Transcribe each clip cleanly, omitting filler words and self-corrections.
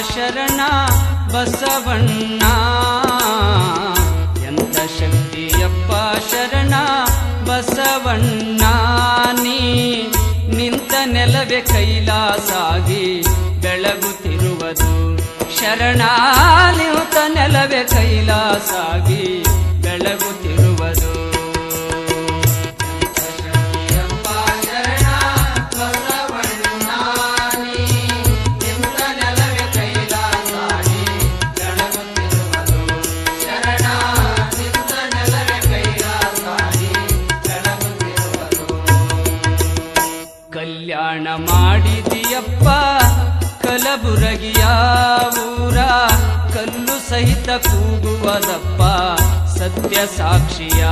ಶರಣ ಬಸವಣ್ಣ. ಎಂತ ಶಕ್ತಿಯಪ್ಪ ಶರಣ ಬಸವಣ್ಣ. ನೀ ನಿಂತ ನೆಲವೇ ಕೈಲಾಸಾಗಿ ಬೆಳಗುತ್ತಿರುವುದು. ಶರಣ ನಿಂತ ನೆಲವೇ ಕೈಲಾಸಾಗಿ ಬೆಳಗುತ್ತಿರುವುದು. ಕಲ್ಯಾಣ ಮಾಡಿದಿಯಪ್ಪ ಕಲಬುರಗಿಯ ಊರ. ಕಲ್ಲು ಸಹಿತ ಕೂಗುವದಪ್ಪ ಸತ್ಯ ಸಾಕ್ಷಿಯ.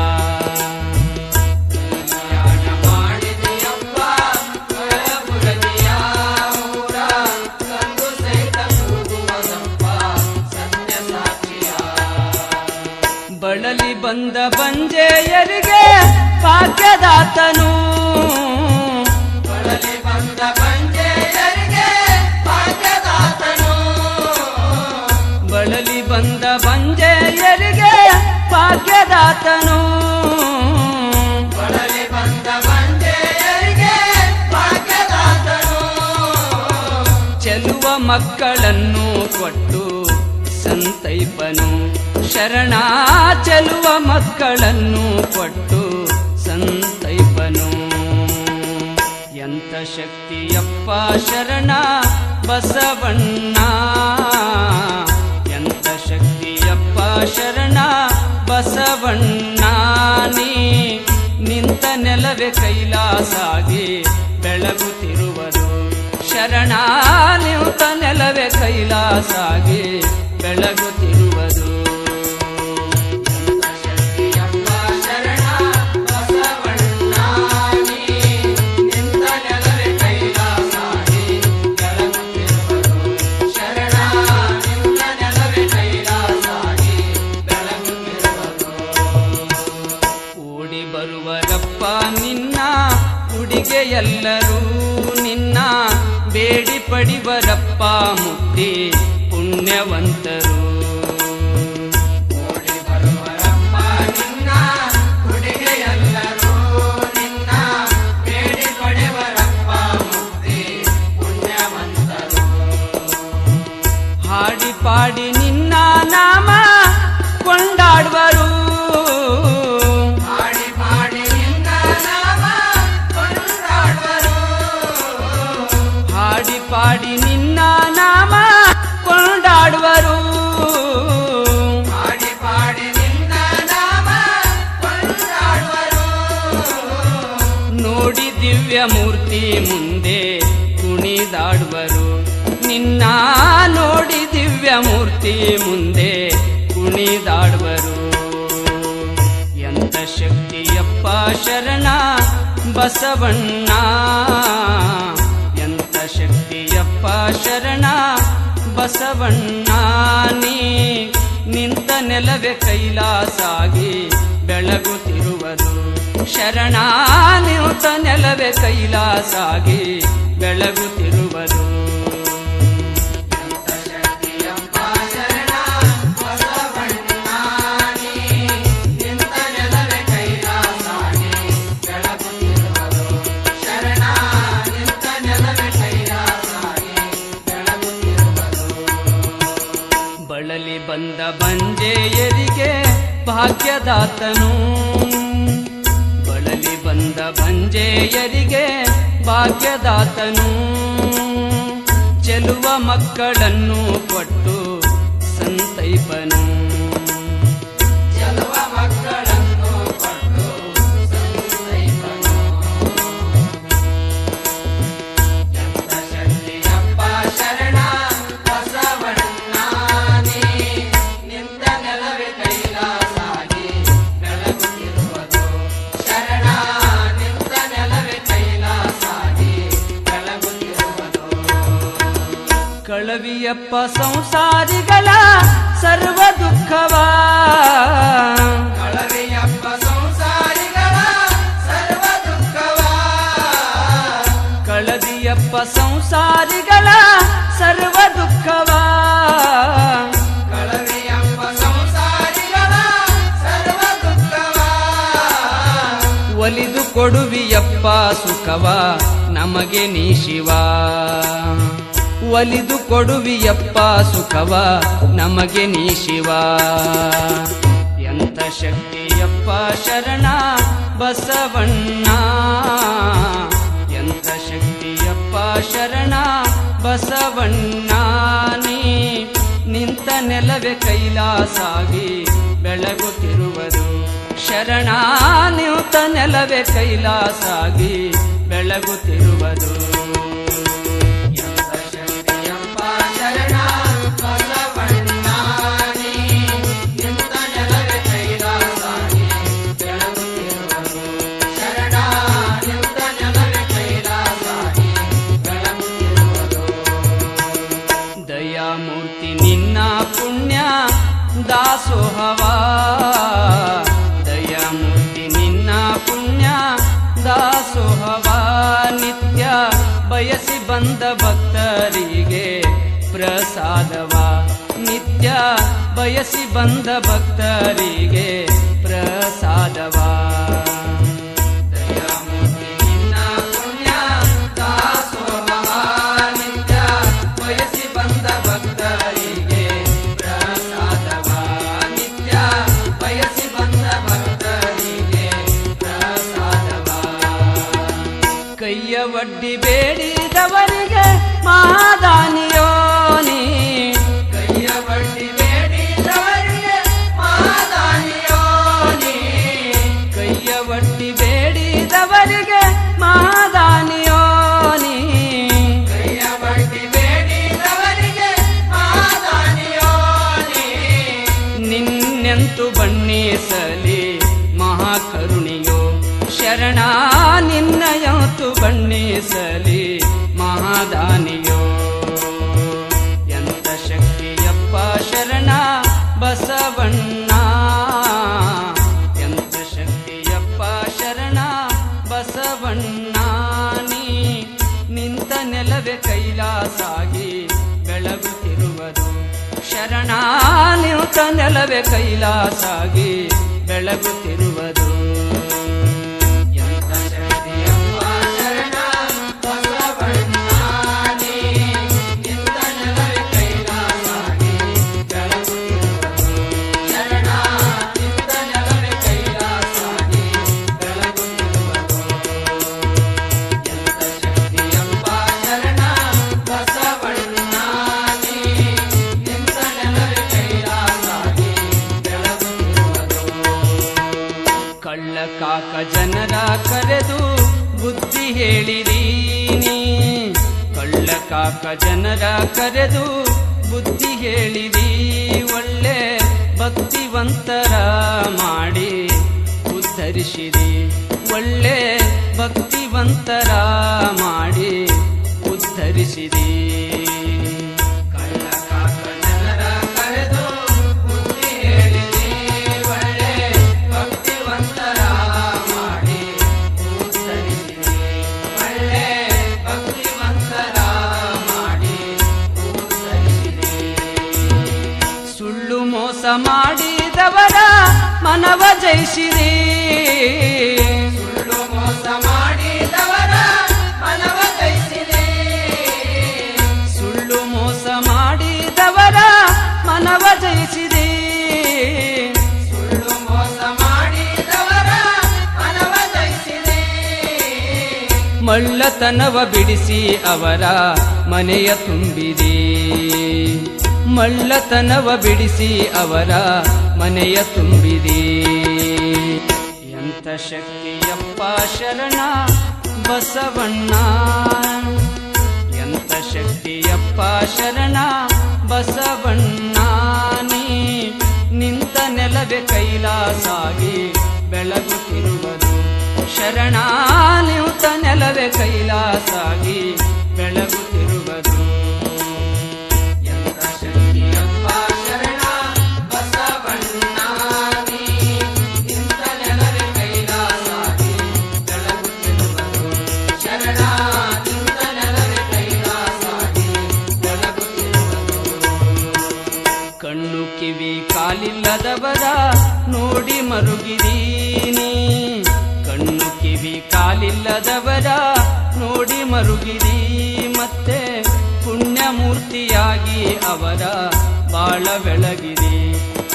ಕಲ್ಯಾಣ ಮಾಡಿದಿಯಪ್ಪ ಕಲಬುರಗಿಯ ಊರ. ಕಲ್ಲು ಸಹಿತ ಕೂಗುವದಪ್ಪ ಸತ್ಯ ಸಾಕ್ಷಿಯ. ಬಳಲಿ ಬಂದ ಬಂಜೆಯರಿಗೆ ಭಾಗ್ಯದಾತನು. ಬಳಲಿ ಬಂದ ಬಂಜೆಯರಿಗೆ ಭಾಗ್ಯದಾತನು. ಬಳಲಿ ಬಂದ ಬಂಜೆಯರಿಗೆ ಭಾಗ್ಯದಾತನು. ಬಳಲಿ ಬಂದ ಬಂಜೆಯರಿಗೆ ಭಾಗ್ಯದಾತನು. ಚೆಲುವ ಮಕ್ಕಳನ್ನು ಕೊಟ್ಟು ಸಂತೈಪನು. ಶರಣ ಚೆಲುವ ಮಕ್ಕಳನ್ನು ಕೊಟ್ಟು ಸಂತೈಪನು. ಎಂತ ಶಕ್ತಿಯಪ್ಪ ಶರಣ ಬಸವಣ್ಣ. ಎಂತ ಶಕ್ತಿಯಪ್ಪ ಶರಣ ಬಸವಣ್ಣ. ನೀ ನಿಂತ ನೆಲವೇ ಕೈಲಾಸಾಗಿ ಬೆಳಗುತ್ತಿರುವುದು. ಶರಣ ನಿಂತ ನೆಲವೇ ಕೈಲಾಸಾಗಿ ಬೆಳಗುತ್ತಿರುವುದು. ಬರುವರಪ್ಪ ನಿನ್ನ ಉಡಿಗೆಯೆಲ್ಲರೂ. ನಿನ್ನ ಬೇಡಿ ಪಡಿವರಪ್ಪ ಮುಕ್ತಿ ಪುಣ್ಯವಂತರು. ಓಡಿ ಬರುವರಪ್ಪ ನಿನ್ನ ಉಡಿಗೆಯೆಲ್ಲರೂ. ನಿನ್ನ ಬೇಡಿ ಪಡಿವರಪ್ಪ ಮುಕ್ತಿ ಪುಣ್ಯವಂತರು. ಹಾಡಿ ಪಾಡಿ ನಿನ್ನ ನಾಮ ಕೊಂಡಾಡುವರು. ಪಾಡಿ ನಿನ್ನ ನಾಮ ಕೊಂಡಾಡುವರು. ಪಾಡಿ ಪಾಡಿ ನಿನ್ನ ನಾಮ ಕೊಂಡಾಡುವರು. ನೋಡಿ ದಿವ್ಯ ಮೂರ್ತಿ ಮುಂದೆ ಕುಣಿದಾಡುವರು. ನಿನ್ನ ನೋಡಿ ದಿವ್ಯ ಮೂರ್ತಿ ಮುಂದೆ ಕುಣಿದಾಡುವರು. ಎಂತ ಶಕ್ತಿಯಪ್ಪ ಶರಣ ಬಸವಣ್ಣ. ಶಕ್ತಿಯಪ್ಪ ಶರಣ ಬಸವಣ್ಣ. ನೀ ನಿಂತ ನೆಲವೇ ಕೈಲಾಸಾಗಿ ಬೆಳಗುತ್ತಿರುವುದು. ಶರಣ ನಿಂತ ನೆಲವೇ ಕೈಲಾಸಾಗಿ ಬೆಳಗುತ್ತಿರುವುದು. ಬಳಲಿ ಬಂದ ಬಂಜೆಯರಿಗೆ ಭಾಗ್ಯದಾತನು. ಬಳಲಿ ಬಂದ ಬಂಜೆಯರಿಗೆ ಭಾಗ್ಯದಾತನು. ಚೆಲುವ ಮಕ್ಕಳನ್ನು ಕೊಟ್ಟು ಸಂತೈಪನು. ಚೆಲುವ ಮಕ್ಕಳನ್ನು ಕೊಟ್ಟು ಸಂತೈಪನು. ಎಂತ ಶಕ್ತಿಯಪ್ಪ ಶರಣ ಬಸವಣ್ಣ. ನಿಂತ ನೆಲವೇ ಕೈಲಾಸಾಗಿ ಬೆಳಗುತ್ತಿರುವುದು. ಶರಣ ನಿಂತ ನೆಲವೇ ಕೈಲಾಸಾಗಿ ಬೆಳಗುತ್ತಿರುವುದು. ಕಳವಿಯಪ್ಪ ಸಂಸಾರಿಗಳ ಸರ್ವ ದುಃಖವ. ಕಳವಿಯಪ್ಪ ಸಂಸಾರಿಗಳ ಸರ್ವ ದುಃಖವ. ಕಳವಿಯಪ್ಪ ಸಂಸಾರಿಗಳ ಸರ್ವ ದುಃಖವ. ಕೊಡುವಿಯಪ್ಪ ಸುಖವ ನಮಗೆ ನೀ ಶಿವ. ಒಲಿದು ಕೊಡುವಿಯಪ್ಪ ಸುಖವ ನಮಗೆ ನೀ ಶಿವ. ಎಂತ ಶಕ್ತಿಯಪ್ಪ ಶರಣ ಬಸವಣ್ಣ, ಎಂತ ಶಕ್ತಿಯಪ್ಪ ಶರಣ ಬಸವಣ್ಣ. ನೀ ನಿಂತ ನೆಲವೇ ಕೈಲಾಸಾಗಿ ಬೆಳಗುತ್ತಿರುವುದು ಶರಣ. ನಿಂತ ನೆಲವೇ ಕೈಲಾಸಾಗಿ ಬೆಳಗುತ್ತಿರುವುದು. ಎಂತ ಶಕ್ತಿಯಪ್ಪ ಶರಣ ಬಸವಣ್ಣ, ನೀ ನಿಂತ ನೆಲವೇ ಕೈಲಾಸಾಗಿ ಬೆಳಗುತ್ತಿರುವುದು ಶರಣ. ನಿಂತ ನೆಲವೇ ಕೈಲಾಸಾಗಿ ಬೆಳಗುತ್ತಿರುವುದು. ದಯಾಮೂರ್ತಿ ನಿನ್ನ ಪುಣ್ಯ ದಾಸೋಹವ, ದಯಾಮೂರ್ತಿ ನಿನ್ನ ಪುಣ್ಯ ದಾಸೋಹವ. ನಿತ್ಯ ಬಯಸಿ ಬಂದ ಭಕ್ತರಿಗೆ ಪ್ರಸಾದವ, ನಿತ್ಯ ಬಯಸಿ ಬಂದ ಭಕ್ತರಿಗೆ ಪ್ರಸಾದವ. ದಯಾಮೂರ್ತಿ ನಿನ್ನ ಪುಣ್ಯ ದಾಸೋಹವ, ನಿತ್ಯ ಬಯಸಿ ಬಂದ ಭಕ್ತರಿಗೆ ಪ್ರಸಾದವ, ನಿತ್ಯ ಬಯಸಿ ಬಂದ ಭಕ್ತರಿಗೆ ಪ್ರಸಾದವ. ಕೈಯ ಒಡ್ಡಿ ಬೇಡಿದವರಿಗೆ ಮಹಾದಾನಿಯೋ ನೀ, ಕೈಯ ಒಡ್ಡಿ ಬೇಡಿದವರಿಗೆ ಮಹಾದಾನಿಯೋ ನೀ, ಕೈಯ ಒಡ್ಡಿ ಬೇಡಿದವರಿಗೆ ಮಹಾದಾನಿಯೋ ನೀ, ಕೈಯ ಒಡ್ಡಿ ಬೇಡಿದವರಿಗೆ ಮಹಾದಾನಿಯೋ ನೀ. ನಿನ್ನೆಂತು ಬಣ್ಣಿಸಲಿ ಮಹಾಕರುಣಿಯೋ ಶರಣ, ನಿನ್ನಯಂತು ಬಣ್ಣಿಸಲಿ ಮಹಾದಾನಿಯೋ. ಎಂತ ಶಕ್ತಿಯಪ್ಪ ಶರಣ ಬಸವಣ್ಣ, ಎಂತ ಶಕ್ತಿಯಪ್ಪ ಶರಣ ಬಸವಣ್ಣ. ನೀ ನಿಂತ ನೆಲವೇ ಕೈಲಾಸಾಗಿ ಬೆಳಗುತ್ತಿರುವುದು ಶರಣ. ನಿಂತ ನೆಲವೇ ಕೈಲಾಸಾಗಿ ಬೆಳಗುತ್ತಿರುವುದು. ಎಂತ ಶಕ್ತಿಯಪ್ಪ ಶರಣ ಬಸವಣ್ಣ, ನೀ ನಿಂತ ನೆಲವೇ ಕೈಲಾಸಾಗಿ ಬೆಳಗುತ್ತಿರುವುದು ಶರಣ. ನಿಂತ ನೆಲವೇ ಕೈಲಾಸಾಗಿ ಬೆಳಗುತ್ತಿರುವುದು. ಎಂತ ಶಕ್ತಿಯಪ್ಪ ಶರಣ ಬಸವಣ್ಣ, ನೀ ನಿಂತ ನೆಲವೇ ಕೈಲಾಸಾಗಿ ಬೆಳಗುತ್ತಿರುವುದು. ಕಳ್ಳ ಕಾಕ ಜನರ ಕರೆದು ಬುದ್ಧಿ ಹೇಳಿರಿ ನೀ, ಕಳ್ಳ ಕಾಕ ಜನರ ಕರೆದು ಬುದ್ಧಿ ಹೇಳಿರಿ. ಒಳ್ಳೆ ಭಕ್ತಿವಂತರ ಮಾಡಿ ಉದ್ಧರಿಸಿರಿ, ಒಳ್ಳೆ ಭಕ್ತಿವಂತರ ಮಾಡಿ ಉದ್ಧರಿಸಿರಿ. ಕಳ್ಳ ಕಾಕ ಜನರ ಕರೆದು ಬುದ್ಧಿ ಹೇಳಿರಿ, ಒಳ್ಳೆ ಭಕ್ತಿವಂತರ ಮಾಡಿ ಉದ್ಧರಿಸಿರಿ, ಒಳ್ಳೆ ಭಕ್ತಿವಂತರ ಮಾಡಿ ಉದ್ಧರಿಸಿರಿ. ಸುಳ್ಳು ಮೋಸ ಮಾಡಿದವರ ಮನವ ಜಯಿಸಿರಿ, ಸುಳ್ಳು ಮೋಸ ಮಾಡಿದವರ ಮನವ ಜಯಿಸಿರಿ, ಸುಳ್ಳು ಮೋಸ ಮಾಡಿದವರ ಮನವ ಜಯಿಸಿರಿ, ಸುಳ್ಳು ಮೋಸ ಮಾಡಿದವರ ಮನವ ಜಯಿಸಿರಿ. ಮಳ್ಳತನವ ಬಿಡಿಸಿ ಅವರ ಮನೆಯ ತುಂಬಿರಿ, ಮಳ್ಳತನವ ಬಿಡಿಸಿ ಅವರ ಮನೆಯ ತುಂಬಿರಿ. ಎಂತ ಶಕ್ತಿಯಪ್ಪ ಶರಣ ಬಸವಣ್ಣ, ಎಂತ ಶಕ್ತಿಯಪ್ಪ ಶರಣ ಬಸವಣ್ಣ. ನೀ ನಿಂತ ನೆಲವೇ ಕೈಲಾಸಾಗಿ ಬೆಳಗುತ್ತಿರುವುದು ಶರಣ. ನಿಂತ ನೆಲವೇ ಕೈಲಾಸಾಗಿ ಬೆಳಗುತ್ತಿರುವುದು. ಎಂತ ಶಕ್ತಿಯಪ್ಪ ಶರಣ ಬಸವಣ್ಣ, ನೀ ನಿಂತ ನೆಲವೇ ಕೈಲಾಸಾಗಿ ಬೆಳಗುತ್ತಿರುವುದು ಶರಣ. ನಿಂತ ನೆಲವೇ ಕೈಲಾಸಾಗಿ ಬೆಳಗುತ್ತಿರುವುದು. ಕಣ್ಣು ಕಿವಿ ಕಾಲಿಲ್ಲದವರ ನೋಡಿ ಮರುಗಿರಿ ನೀ, ಕಣ್ಣು ಕಿವಿ ಕಾಲಿಲ್ಲದವರ ನೋಡಿ ಮರುಗಿರಿ, ಮತ್ತೆ ಪುಣ್ಯಮೂರ್ತಿಯಾಗಿ ಅವರ ಬಾಳ ಬೆಳಗಿರಿ.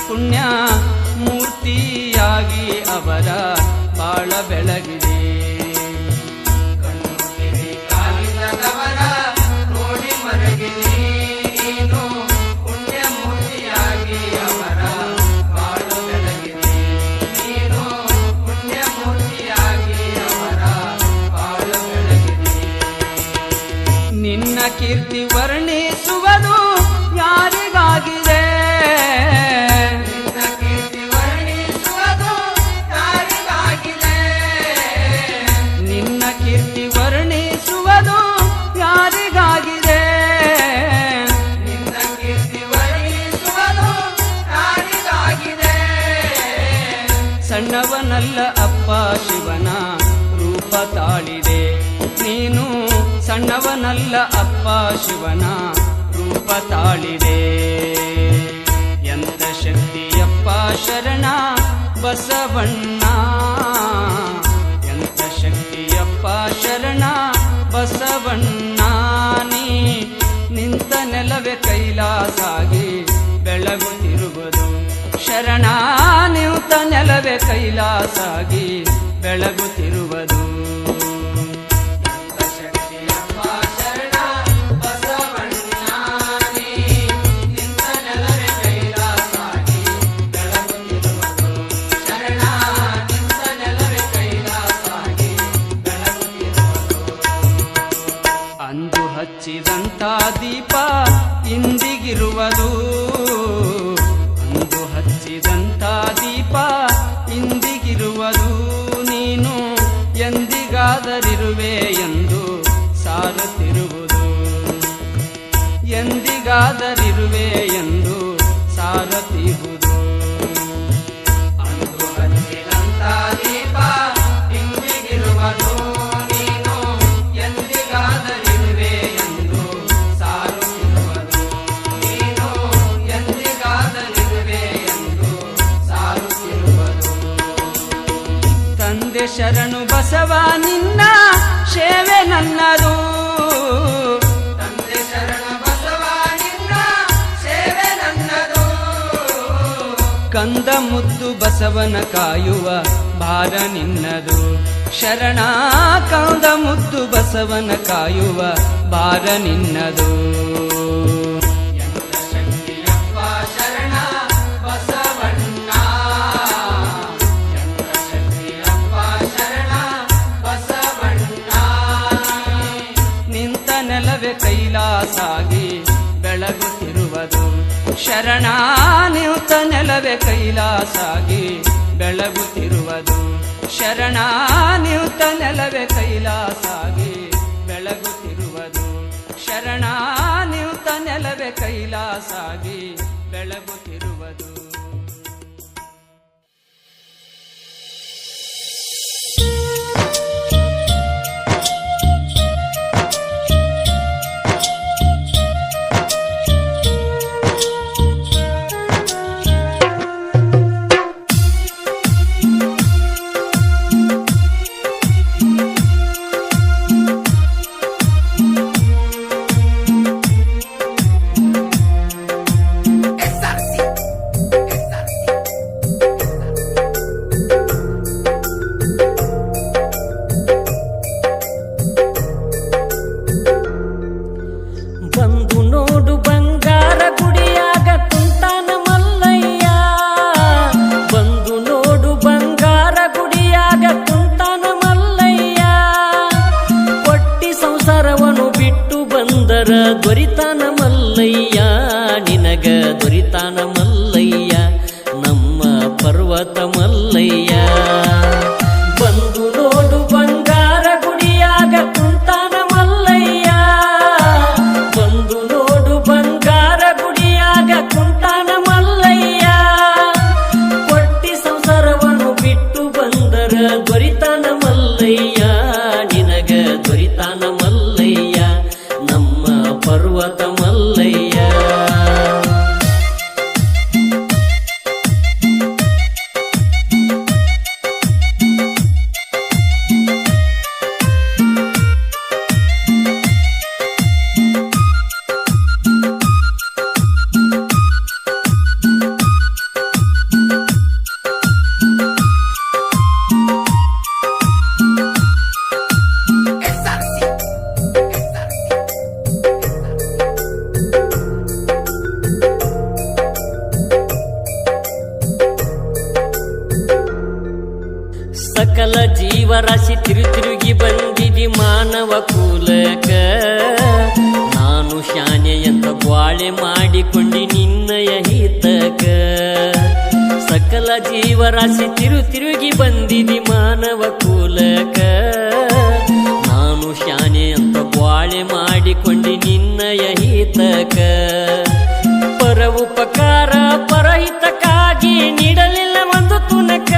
ಪುಣ್ಯ ಮೂರ್ತಿಯಾಗಿ ಅವರ ಬಾಳ ಬೆಳಗಿರಿ. ಕಣ್ಣುತ್ತಿರಿ ಕಾಲಿಲ್ಲದವರ ನೋಡಿ ಮರುಗಿರಿ, ನೀನು ಪುಣ್ಯಮೂರ್ತಿಯಾಗಿ ಅವರ ಬಾಳ ಬೆಳಗಿರಿ. ನೀನು ಪುಣ್ಯಮೂರ್ತಿಯಾಗಿ ಅವರ ಬಾಳ ಬೆಳಗಿರಿ. ನಿನ್ನ ಕೀರ್ತಿ ವರ್ಣಿಸುವುದು ಯಾರಿಗಾಗಿದೆ? ನಿನ್ನ ಕೀರ್ತಿ ವರ್ಣಿಸುವುದು ಯಾರಿಗಾಗಿದೆ? ನಿನ್ನ ಕೀರ್ತಿ ವರ್ಣಿಸುವುದು ಯಾರಿಗಾಗಿದೆ? ನಿನ್ನ ಕೀರ್ತಿ ವರ್ಣಿಸುವುದು ಯಾರಿಗಾಗಿದೆ? ಸಣ್ಣವನಲ್ಲ ಅಪ್ಪ ಶಿವನ ರೂಪ ತಾಳಿದೆ ನೀನು, ಸಣ್ಣವನಲ್ಲ ಅಪ್ಪ ಶಿವನ ರೂಪ ತಾಳಿದೆ. ಎಂತ ಶಕ್ತಿಯಪ್ಪ ಶರಣ ಬಸವಣ್ಣ, ಎಂತ ಶಕ್ತಿಯಪ್ಪ ಶರಣ ಬಸವಣ್ಣ. ನೀ ನಿಂತ ನೆಲವೇ ಕೈಲಾಸಾಗಿ ಬೆಳಗುತ್ತಿರುವುದು ಶರಣ, ನಿಂತ ನೆಲವೇ ಕೈಲಾಸಾಗಿ ಬೆಳಗುತ್ತಿರುವುದು. ಅಂದು ಹಚ್ಚಿದಂತ ದೀಪ ಇಂದಿಗಿರುವುದು, ಅಂದು ಹಚ್ಚಿದಂತ ದೀಪ ಇಂದಿಗಿರುವುದು. ನೀನು ಎಂದಿಗಾದರಿರುವೆ ಎಂದು ಸಾರುತ್ತಿರುವುದು, ಎಂದಿಗಾದರಿರುವೆ ಎಂದು ಸಾರುತ್ತಿರುವುದು. ಅಂದು ಹಚ್ಚಿದಂತ ದೀಪ ಇಂದಿಗಿರುವುದು, ನೀನು ಎಂದಿಗಾದರಿರುವೆ ಎಂದು ಸಾರುತ್ತಿರುವುದು. ನೀನು ಎಂದಿಗಾದರಿರುವೆ ಎಂದು ಸಾರುತ್ತಿರುವುದು. ತಂದೆ ಶರಣು ಬಸವ ನಿನ್ನ ಸೇವೆ ನನ್ನದು, ತಂದೆ ಶರಣು ಬಸವ ನಿನ್ನ ಸೇವೆ ನನ್ನದು. ಕಂದ ಮುದ್ದು ಬಸವನ ಕಾಯುವ ಭಾರ ನಿನ್ನದು ಶರಣ, ಕಂದ ಮುದ್ದು ಬಸವನ ಕಾಯುವ ಭಾರ ನಿನ್ನದು. ಎಂತ ಶಕ್ತಿಯಪ್ಪ ಶರಣ ಬಸವಣ್ಣ, ಎಂತ ಶಕ್ತಿಯಪ್ಪ ಶರಣ ಬಸವಣ್ಣ. ನಿಂತ ನೆಲವೇ ಕೈಲಾಸಾಗಿ ಬೆಳಗುತ್ತಿರುವುದು ಶರಣ, ನಿಂತ ನೆಲವೇ ಕೈಲಾಸಾಗಿ ಬೆಳಗುತ್ತಿರುವುದು ಶರಣ, ನಿಂತ ನೆಲವೇ ಕೈಲಾಸಾಗಿ ಬೆಳಗುತ್ತಿರುವುದು ಶರಣ, ನಿಂತ ನೆಲವೇ ಕೈಲಾಸಾಗಿ ಬೆಳಗುತ್ತಿರುವುದು. ಸಕಲ ಜೀವರಾಶಿ ತಿರುಗಿ ಬಂದಿದಿ ಮಾನವ ಕೂಲಕ ನಾನು ಶಾನೆ ಅಂತ ಗ್ವಾಳೆ ಮಾಡಿಕೊಂಡಿ ನಿನ್ನಯ ಹಿತಕ ಸಕಲ ಜೀವರಾಶಿ ತಿರುಗಿ ಬಂದಿದಿ ಮಾನವ ಕೂಲಕ ನಾನು ಶಾನೆ ಅಂತ ಗ್ವಾಳೆ ಮಾಡಿಕೊಂಡಿ ನಿನ್ನಯ ಹಿತಕ ಪರ ಉಪಕಾರ ಪರಹಿತಕ್ಕಾಗಿ ನೀಡಲಿಲ್ಲ ಒಂದು ತುನಕ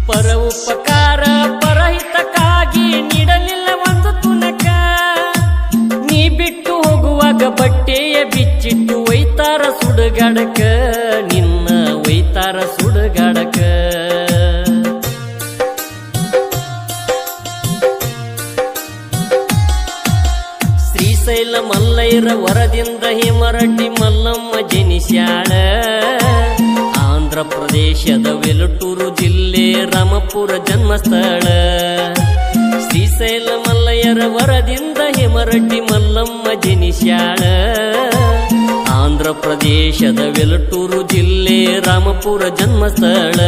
ಪರ ಉಪಕಾರ ಪರಹಿತಕ್ಕಾಗಿ ನೀಡಲಿಲ್ಲ ಒಂದು ತುನಕ ನೀ ಬಿಟ್ಟು ಹೋಗುವಾಗ ಬಟ್ಟೆಯ ಬಿಚ್ಚಿಟ್ಟು ಒಯ್ತಾರ ಸುಡುಗಾಡಕ ನಿನ್ನ ಒಯ್ತಾರ ಸುಡುಗಾಡಕ ಶ್ರೀಶೈಲ ಮಲ್ಲೈರ ವರದಿಂದ ಹೇಮರಡ್ಡಿ ಮಲ್ಲಮ್ಮ ಜನಿಸ್ಯಾಳ ಆಂಧ್ರ ಪ್ರದೇಶದ ವೆಲಟೂರು ಜಿಲ್ಲೆ ರಾಮಪುರ ಜನ್ಮಸ್ಥಳ ಶ್ರೀಶೈಲ ಮಲ್ಲಯ್ಯರ ವರದಿಂದ ಹೇಮರಡ್ಡಿ ಮಲ್ಲಮ್ಮ ಜನಿಸ್ಯಾಳ ಆಂಧ್ರ ಪ್ರದೇಶದ ವೆಲಟೂರು ಜಿಲ್ಲೆ ರಾಮಪುರ ಜನ್ಮಸ್ಥಳ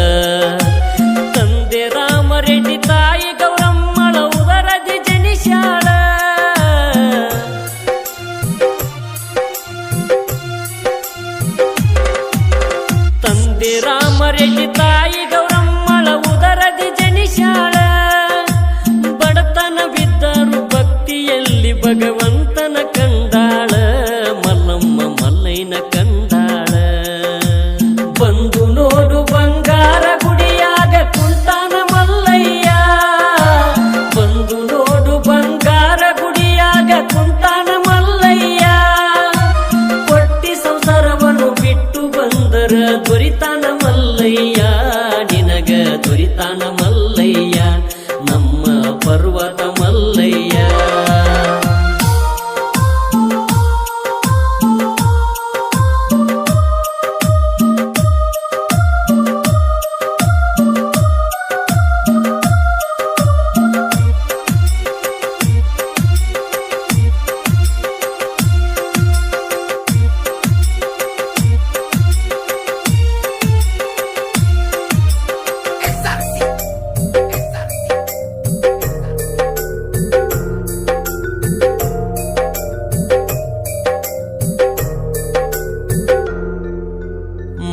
ತಂದೆ ರಾಮರೆಡ್ಡಿ ತಾಯಿ ಗೌರಮ್ಮಳ ಉದರದಿ ಜನಿಸ್ಯಾಳ ತಂದೆ ರಾಮರೆಡ್ಡಿ ತಾಯಿ ಗೌರಮ್ಮಳ ಉದರದಿ ಜನಿಸ್ಯಾಳ ಬಡತನ ಬಿದ್ದರು ಭಕ್ತಿಯಲ್ಲಿ ಭಗವಂತನ ಕಂಡಾಳ ಮಲ್ಲಮ್ಮ ಮಲ್ಲೈನ ಕಂಡಾಳ ಬಂದು ನೋಡು ಬಂಗಾರ ಗುಡಿಯಾಗ ಕುಂತಾನ ಮಲ್ಲಯ್ಯ ಬಂದು ನೋಡು ಬಂಗಾರ ಗುಡಿಯಾಗ ಕುಂತಾನ ಮಲ್ಲಯ್ಯ ಕೊಟ್ಟಿ ಸಂಸಾರವನ್ನು ಬಿಟ್ಟು ಬಂದರ ದೊರಿತಾನ ಮಲ್ಲಯ್ಯ ನಿನಗ ದೊರಿತಾನ ಮಲ್ಲಯ್ಯ ನಮ್ಮ ಪರ್ವತ ಮಲ್ಲಯ್ಯ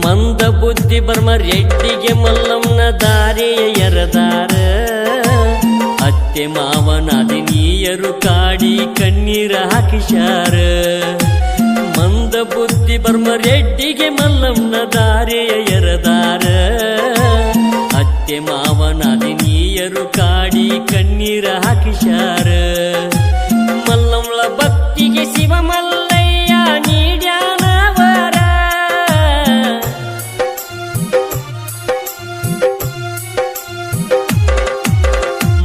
ಮಂದ ಬುದ್ಧಿ ಬರ್ಮ ರೆಡ್ಡಿಗೆ ಮಲ್ಲಮ್ಮನ ದಾರಿಯ ಎರದಾರ ಅತ್ತೆ ಮಾವನಾದಿ ನೀಯರು ಕಾಡಿ ಕಣ್ಣೀರ ಹಾಕಿಸ್ಯಾರ ಮಂದ ಬುದ್ಧಿ ಬರ್ಮ ರೆಡ್ಡಿಗೆ ಮಲ್ಲಮ್ಮನ ದಾರಿಯ ಎರದಾರ ಅತ್ತೆ ಮಾವನಾದಿ ನೀಯರು ಕಾಡಿ ಕಣ್ಣೀರ ಹಾಕಿಸ್ಯಾರ ಮಲ್ಲಮ್ಮಳ ಭಕ್ತಿಗೆ ಶಿವ ಮಲ್ಲಯ್ಯ ನೀಡ್ಯಾನವರ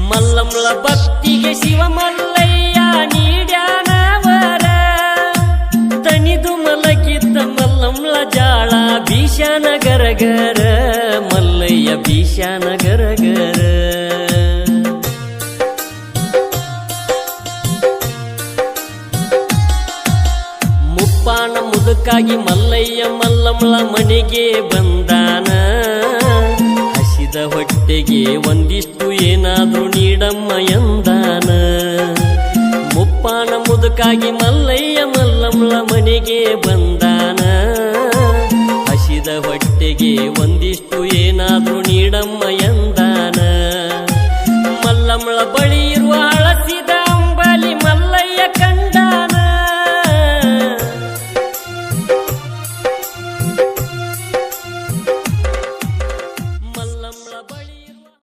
ಮಲ್ಲಮ್ಮಳ ಭಕ್ತಿಗೆ ಶಿವ ಮಲ್ಲಯ್ಯ ನೀಡ್ಯಾನವರ ತನಿದು ಮಲಗಿದ್ದ ಮಲ್ಲಮ್ಮಳ ಜಾಳ ಭೀಷಣ ಗರಗರ ಮಲ್ಲಯ್ಯ ಭೀಷಣ ಗರಗರ ಮುಪ್ಪಾನ ಮುದುಕಾಗಿ ಮಲ್ಲಯ್ಯ ಮಲ್ಲಮ್ಮಳ ಮನೆಗೆ ಬಂದಾನ ಹಸಿದ ಹೊಟ್ಟೆಗೆ ಒಂದಿಷ್ಟು ಏನಾದ್ರೂ ನೀಡಮ್ಮ ಎಂದಾನ ಮುಪ್ಪಾನ ಮುದುಕಾಗಿ ಮಲ್ಲಯ್ಯ ಮಲ್ಲಮ್ಮಳ ಮನೆಗೆ ಬಂದಾನ ಹಸಿದ ಹೊಟ್ಟೆಗೆ ಒಂದಿಷ್ಟು ಏನಾದ್ರೂ ನೀಡಮ್ಮ ಎಂದ